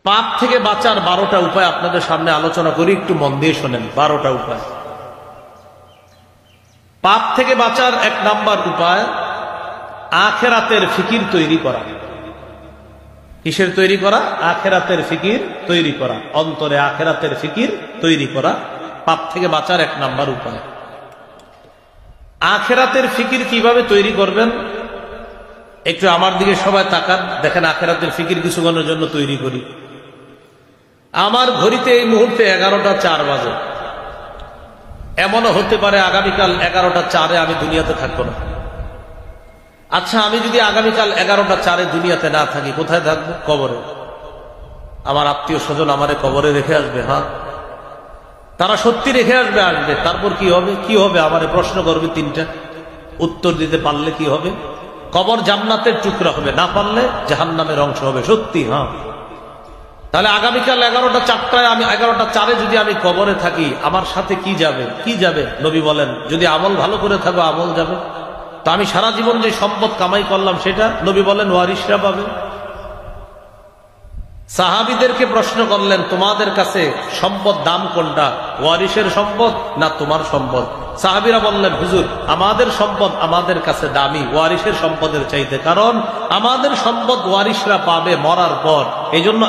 পাপ থেকে বাঁচার 12টা উপায় আপনাদের সামনে আলোচনা করি, একটু মন দিয়ে শোনেন। 12টা উপায়। পাপ থেকে বাঁচার 1 নাম্বার উপায় আখিরাতের ফিকির তৈরি করা। কিসের তৈরি করা? আখিরাতের ফিকির তৈরি করা। অন্তরে আখিরাতের ফিকির তৈরি করা পাপ থেকে বাঁচার 1 নাম্বার উপায়। আখিরাতের ফিকির কিভাবে তৈরি করবেন একটু আমার দিকে সবাই তাকান, দেখেন আখিরাতের ফিকির কিছুক্ষণের জন্য তৈরি করি। আমার ঘড়িতে এই মুহূর্তে 11টা 4 বাজে। এমনও হতে পারে আগামীকাল 11টা 4-এ আমি দুনিয়াতে থাকবো না। আচ্ছা, আমি যদি আগামীকাল 11টা 4-এ দুনিয়াতে না থাকি, কোথায় থাকবো? কবরে। আমার আত্মীয় স্বজন আমারে কবরে রেখে আসবে। হ্যাঁ, তারা সত্যি রেখে আসবে। তারপর কি হবে? কি হবে? আমারে প্রশ্ন করবে 3টা, উত্তর দিতে পারলে কি হবে? কবর জান্নাতের টুকরা হবে, না পারলে জাহান্নামের অংশ হবে। সত্যি। হ্যাঁ, তাহলে আগামীকাল 11টা 4টায় আমি 11টা 4-এ যদি আমি কবরে থাকি, আমার সাথে কি যাবে? কি যাবে? নবী বলেন, যদি আমল ভালো করে থাকো আমল যাবে। তো আমি সারা জীবন যে সম্পদ কামাই করলাম সেটা নবী বলেন ওয়ারিসরা পাবে। সাহাবীদেরকে প্রশ্ন করলেন, তোমাদের কাছে সম্পদ দাম কোনটা? ওয়ারিসের সম্পদ না তোমার সম্পদ? সাহাবীরা বললেন, হুজুর, আমাদের সম্পদ আমাদের কাছে দামি ওয়ারিসের সম্পদের চাইতে, কারণ আমাদের সম্পদ ওয়ারিসরা পাবে মরার পর। এই জন্য